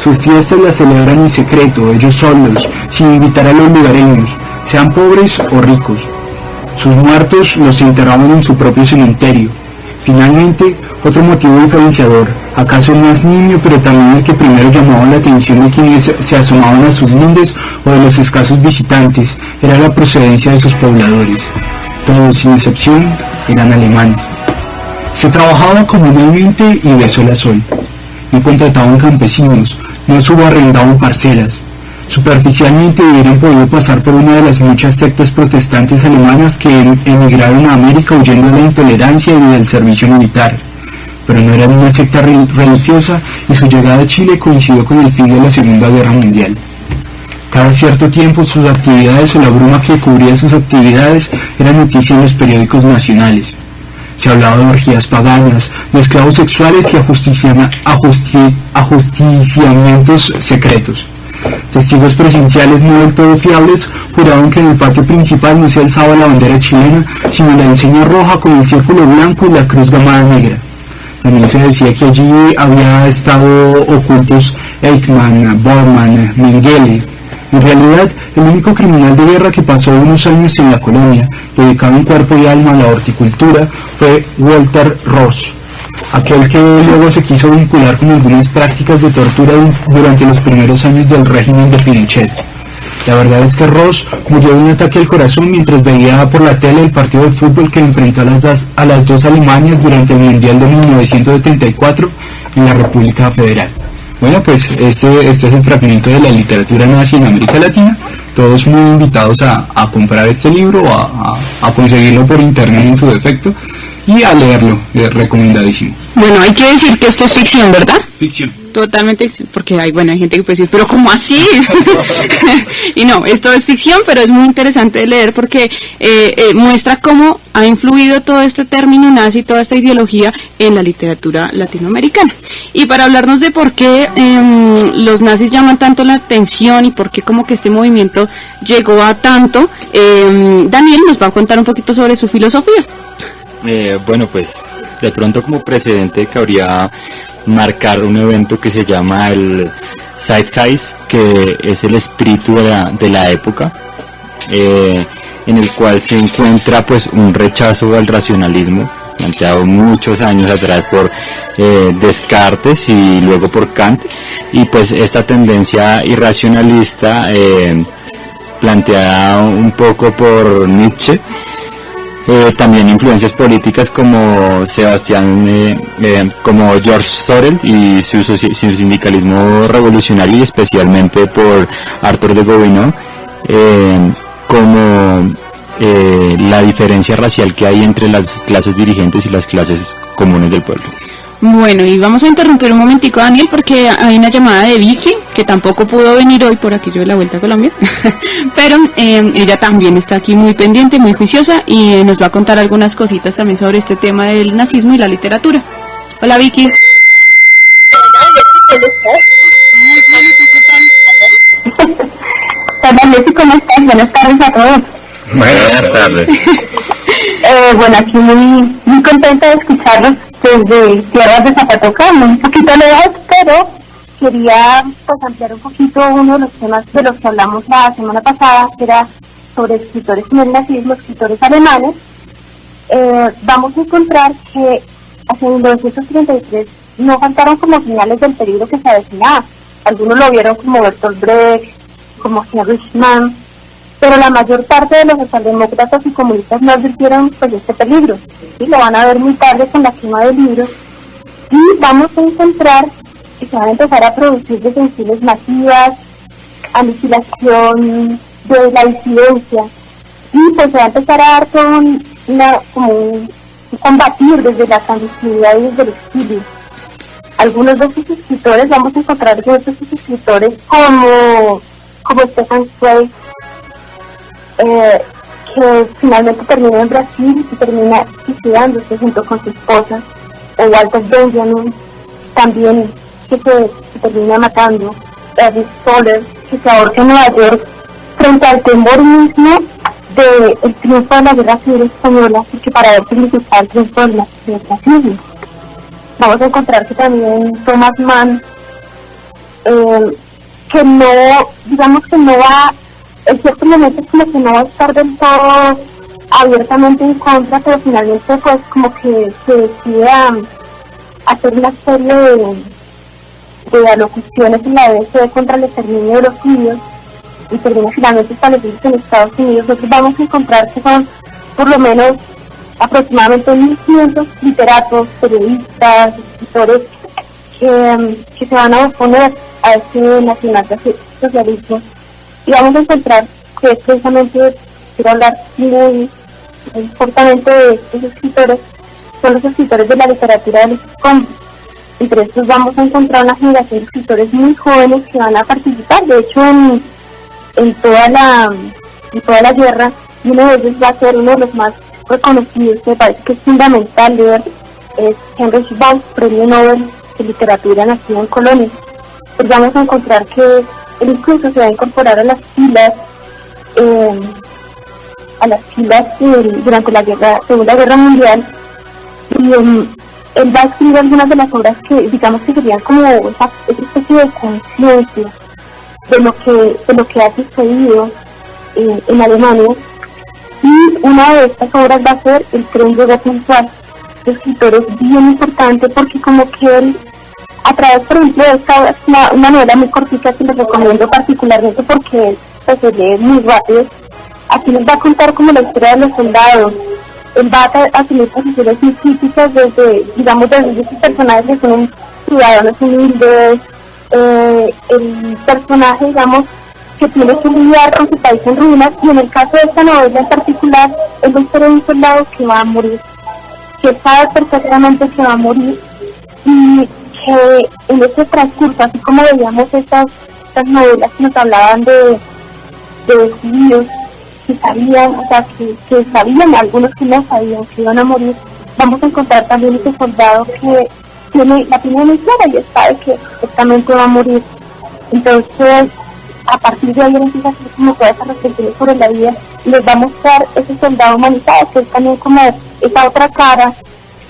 Sus fiestas las celebran en secreto, ellos solos, sin invitar a los lugareños, sean pobres o ricos. Sus muertos los enterraban en su propio cementerio. Finalmente, otro motivo diferenciador, acaso el más niño, pero también el que primero llamaba la atención de quienes se asomaban a sus lindes o de los escasos visitantes, era la procedencia de sus pobladores. Todos, sin excepción, eran alemanes. Se trabajaba comunalmente y de sol a sol. No contrataban campesinos, no subarrendaban parcelas. Superficialmente hubieran podido pasar por una de las muchas sectas protestantes alemanas que emigraron a América huyendo de la intolerancia y del servicio militar. Pero no eran una secta religiosa y su llegada a Chile coincidió con el fin de la Segunda Guerra Mundial. Cada cierto tiempo sus actividades o la bruma que cubría sus actividades era noticia en los periódicos nacionales. Se hablaba de orgías paganas, de esclavos sexuales y ajusticiamientos secretos. Testigos presenciales no del todo fiables juraban que en el patio principal no se alzaba la bandera chilena, sino la enseña roja con el círculo blanco y la cruz gamada negra. También se decía que allí había estado ocultos Eichmann, Bormann, Mengele. En realidad, el único criminal de guerra que pasó unos años en la colonia, dedicado en cuerpo y alma a la horticultura, fue Walter Ross, aquel que luego se quiso vincular con algunas prácticas de tortura durante los primeros años del régimen de Pinochet. La verdad es que Ross murió de un ataque al corazón mientras veía por la tele el partido de fútbol que enfrentó a las dos Alemanias durante el Mundial de 1974 en la República Federal. Bueno, pues este es el fragmento de la literatura nazi en América Latina. Todos muy invitados a comprar este libro, a conseguirlo por internet en su defecto y a leerlo, recomendadísimo. Bueno, hay que decir que esto es ficción, ¿verdad? Ficción. Totalmente ficción, porque hay gente que puede decir, pero ¿cómo así? Y no, esto es ficción, pero es muy interesante de leer porque muestra cómo ha influido todo este término nazi, toda esta ideología en la literatura latinoamericana. Y para hablarnos de por qué los nazis llaman tanto la atención y por qué como que este movimiento llegó a tanto, Daniel nos va a contar un poquito sobre su filosofía. Bueno, pues de pronto como precedente cabría marcar un evento que se llama el Zeitgeist, que es el espíritu de la época, en el cual se encuentra pues un rechazo al racionalismo planteado muchos años atrás por Descartes y luego por Kant, y pues esta tendencia irracionalista planteada un poco por Nietzsche. También influencias políticas como como George Sorel y su sindicalismo revolucionario, y especialmente por Arthur de Gobineau, como la diferencia racial que hay entre las clases dirigentes y las clases comunes del pueblo. Bueno, y vamos a interrumpir un momentico, Daniel, porque hay una llamada de Vicky, que tampoco pudo venir hoy por aquello de la Vuelta a Colombia, pero ella también está aquí muy pendiente, muy juiciosa, y nos va a contar algunas cositas también sobre este tema del nazismo y la literatura. Hola, Vicky. Hola, Leslie, ¿cómo estás? Buenas tardes a todos. Buenas tardes. Bueno, aquí muy contenta de escucharlos desde tierras de Zapatoca, un poquito lejos, pero quería pues ampliar un poquito uno de los temas de los que hablamos la semana pasada, que era sobre escritores en el nazismo, escritores alemanes. Vamos a encontrar que hacia 1933 no faltaron como señales del peligro que se avecinaba. Algunos lo vieron como Bertolt Brecht, como Heinrich Mann, pero la mayor parte de los socialdemócratas y comunistas no advirtieron pues este peligro, ¿sí? Lo van a ver muy tarde con la quema del libro, y vamos a encontrar que se van a empezar a producir detenciones masivas, aniquilación de la disidencia, y pues se va a empezar a dar un combatir desde la clandestinidad y desde el exilio. Algunos de estos escritores, vamos a encontrar de estos escritores como Stefan Zweig, que finalmente termina en Brasil y termina suicidándose junto con su esposa, o Walter Benjamin, también que se termina matando, David Soler, que se ahorca en Nueva York frente al temor mismo del triunfo de la Guerra Civil Española, porque para ver significar el triunfo del nazismo. Vamos a encontrar que también Thomas Mann, que no, digamos que no va, en ciertos momentos como que no va a estar del todo abiertamente en contra, pero finalmente pues como que se decide a hacer una serie de alocuciones en la BBC contra el exterminio de los judíos, y termina finalmente establecidos en Estados Unidos. Nosotros vamos a encontrar que son por lo menos aproximadamente 1.500 literatos, periodistas, escritores que se van a oponer a este nacionalsocialismo, y vamos a encontrar que precisamente, quiero hablar muy importante de estos escritores, son los escritores de la literatura de los escombros. Entre estos vamos a encontrar una generación de escritores muy jóvenes que van a participar, de hecho, en toda la guerra, y uno de ellos va a ser uno de los más reconocidos, que me parece que es fundamental leer, es Heinrich Böll, premio Nobel de literatura nacido en Colonia. Pues vamos a encontrar que él incluso se va a incorporar a las filas durante la Segunda Guerra Mundial, y él va a escribir algunas de las obras que digamos que serían como esa especie de conciencia de lo que ha sucedido en Alemania. Y una de estas obras va a ser El tren llegó puntual. El escritor es bien importante porque como que él, a través, por ejemplo, de esta obra, una novela muy cortita que les recomiendo particularmente porque pues, se lee muy rápido, aquí nos va a contar como la historia de los soldados. Él va a tener posiciones muy críticas desde estos personajes que son ciudadanos humildes, el personaje, digamos, que tiene que lidiar con su país en ruinas, y en el caso de esta novela en particular, es la historia de un soldado que va a morir, que sabe perfectamente que va a morir, y que en ese transcurso, así como veíamos estas novelas que nos hablaban de judíos que sabían, o sea, que sabían, algunos que no sabían que iban a morir, vamos a encontrar también ese soldado que tiene la opinión muy clara y sabe que perfectamente va a morir. Entonces, a partir de ahí empieza a hacer como todas esas reflexiones sobre la vida, y les va a mostrar ese soldado humanizado, que es también como esa otra cara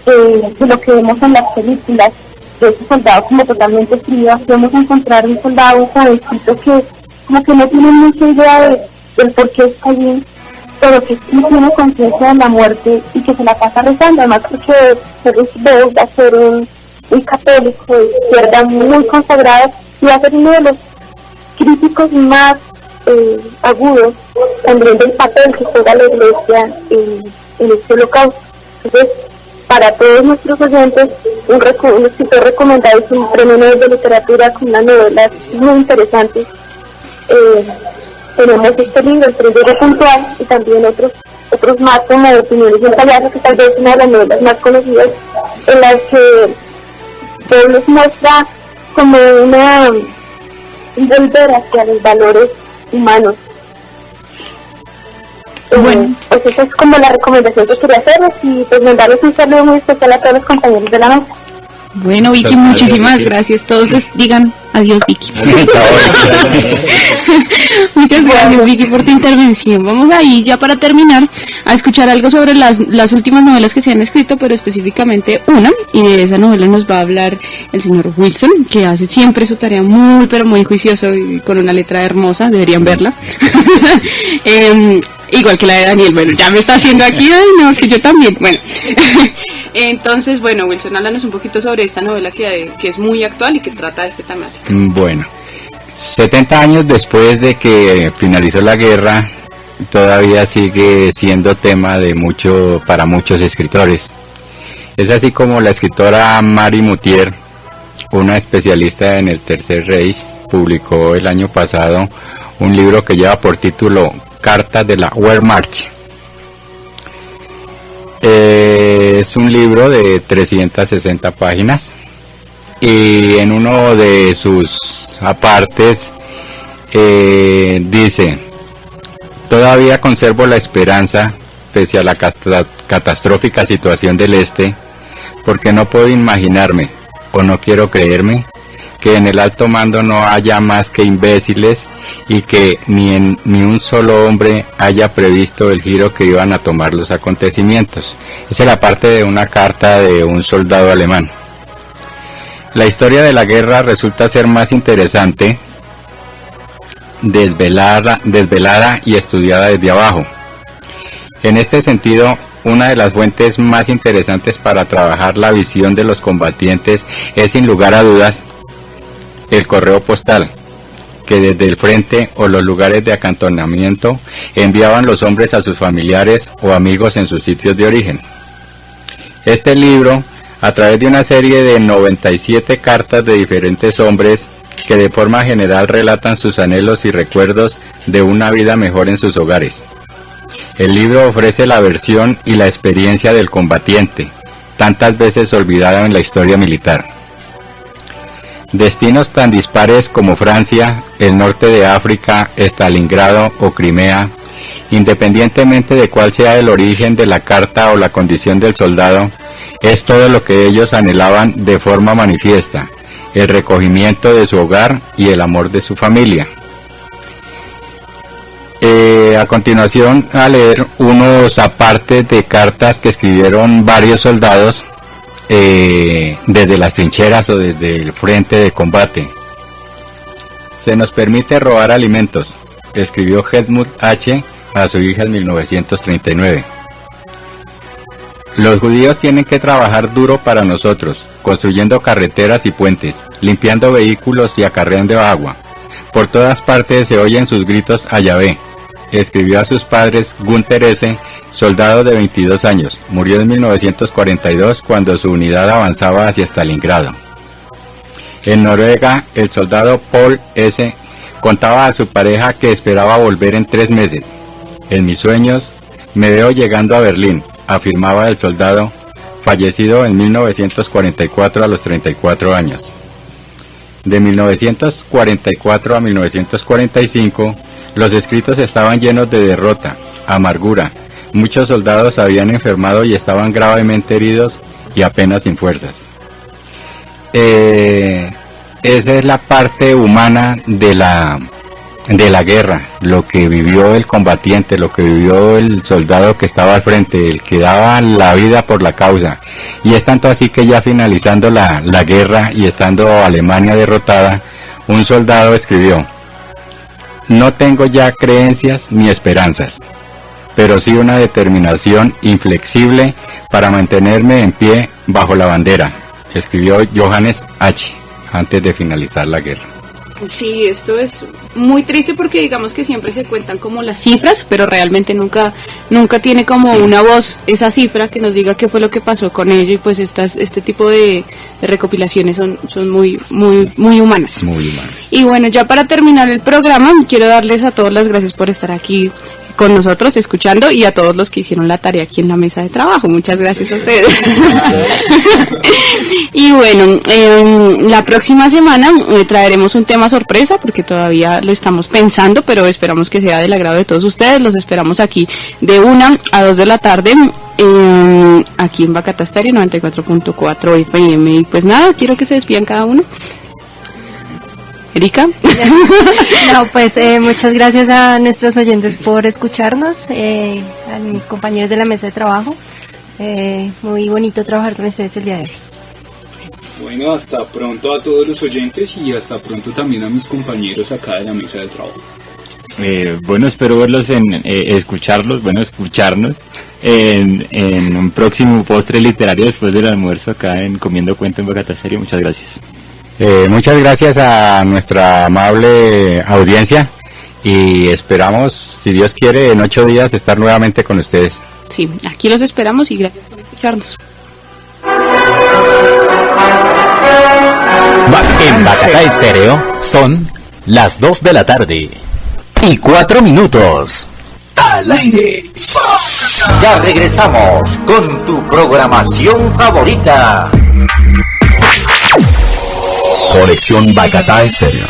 de lo que vemos en las películas, de ese soldado como totalmente frío. Vamos a encontrar un soldado jovencito que como que no tiene mucha idea del por qué está allí, pero que sí tiene conciencia de la muerte y que se la pasa rezando, además porque va a ser un católico de izquierda muy consagrado, y va a ser uno de los críticos más agudos también del papel que juega la Iglesia en este holocausto. Entonces, para todos nuestros oyentes, un escritor recomendado es un premio Nobel de literatura con una novela muy interesante. Tenemos este libro, El tren llegó puntual, y también otros más como Opiniones de un payaso, que tal vez es una de las novelas más conocidas, en las que Böll nos muestra como un volver hacia los valores humanos. Bueno, pues esa es como la recomendación que quería hacerles, y pues mandarles un saludo muy especial a todos los compañeros de la mesa. Bueno, Vicky, muchísimas gracias. Todos les digan adiós, Vicky. Muchas gracias, Vicky, por tu intervención. Vamos ahí ya para terminar a escuchar algo sobre las últimas novelas que se han escrito, pero específicamente una, y de esa novela nos va a hablar el señor Wilson, que hace siempre su tarea muy, pero muy juicioso y con una letra hermosa, deberían verla. Igual que la de Daniel, bueno, ya me está haciendo aquí, ay no, que yo también, bueno. Entonces, bueno, Wilson, háblanos un poquito sobre esta novela que es muy actual y que trata de esta temática. Bueno, 70 años después de que finalizó la guerra, todavía sigue siendo tema de para muchos escritores. Es así como la escritora Mary Mutier, una especialista en el Tercer Reich, publicó el año pasado un libro que lleva por título Cartas de la Wehrmacht. Es un libro de 360 páginas y en uno de sus apartes dice: todavía conservo la esperanza pese a la catastrófica situación del Este, porque no puedo imaginarme, o no quiero creerme, que en el alto mando no haya más que imbéciles y que ni un solo hombre haya previsto el giro que iban a tomar los acontecimientos. Esa es la parte de una carta de un soldado alemán. La historia de la guerra resulta ser más interesante, desvelada y estudiada desde abajo. En este sentido, una de las fuentes más interesantes para trabajar la visión de los combatientes es, sin lugar a dudas, el correo postal, que desde el frente o los lugares de acantonamiento enviaban los hombres a sus familiares o amigos en sus sitios de origen. Este libro, a través de una serie de 97 cartas de diferentes hombres que de forma general relatan sus anhelos y recuerdos de una vida mejor en sus hogares. El libro ofrece la versión y la experiencia del combatiente, tantas veces olvidada en la historia militar. Destinos tan dispares como Francia, el norte de África, Stalingrado o Crimea, independientemente de cuál sea el origen de la carta o la condición del soldado, es todo lo que ellos anhelaban de forma manifiesta: el recogimiento de su hogar y el amor de su familia. A continuación, a leer unos apartes de cartas que escribieron varios soldados desde las trincheras o desde el frente de combate. Se nos permite robar alimentos, escribió Helmut H. a su hija en 1939. Los judíos tienen que trabajar duro para nosotros, construyendo carreteras y puentes, limpiando vehículos y acarreando agua. Por todas partes se oyen sus gritos a Yahvé, escribió a sus padres Günther S., soldado de 22 años. Murió en 1942 cuando su unidad avanzaba hacia Stalingrado. En Noruega, el soldado Paul S. contaba a su pareja que esperaba volver en 3 meses. En mis sueños me veo llegando a Berlín, afirmaba el soldado, fallecido en 1944 a los 34 años. De 1944 a 1945, los escritos estaban llenos de derrota, amargura. Muchos soldados habían enfermado y estaban gravemente heridos y apenas sin fuerzas. Esa es la parte humana de la guerra, lo que vivió el combatiente, lo que vivió el soldado que estaba al frente, el que daba la vida por la causa. Y es tanto así que ya finalizando la guerra y estando Alemania derrotada, un soldado escribió: no tengo ya creencias ni esperanzas, pero sí una determinación inflexible para mantenerme en pie bajo la bandera, escribió Johannes H. antes de finalizar la guerra. Sí, esto es muy triste porque digamos que siempre se cuentan como las cifras, pero realmente nunca tiene como una voz esa cifra que nos diga qué fue lo que pasó con ello, y pues este tipo de recopilaciones son muy humanas. Muy humanas. Y bueno, ya para terminar el programa, quiero darles a todos las gracias por estar aquí con nosotros escuchando, y a todos los que hicieron la tarea aquí en la mesa de trabajo. Muchas gracias a ustedes. Y bueno, la próxima semana traeremos un tema sorpresa porque todavía lo estamos pensando, pero esperamos que sea del agrado de todos ustedes. Los esperamos aquí de 1 a 2 de la tarde aquí en Bacata Estéreo 94.4 FM. Y pues nada, quiero que se despidan cada uno. Erika. No, pues muchas gracias a nuestros oyentes por escucharnos, a mis compañeros de la mesa de trabajo. Muy bonito trabajar con ustedes el día de hoy. Bueno, hasta pronto a todos los oyentes y hasta pronto también a mis compañeros acá de la mesa de trabajo. Bueno, espero verlos escucharnos en un próximo postre literario después del almuerzo acá en Comiendo Cuento en Bogotá Serio. Muchas gracias. Muchas gracias a nuestra amable audiencia y esperamos, si Dios quiere, en 8 días estar nuevamente con ustedes. Sí, aquí los esperamos y gracias por escucharnos. En Bacatá Estéreo son las 2 de la tarde y 4 minutos. Al aire. Ya regresamos con tu programación favorita. Conexión Bacatá Estéreo.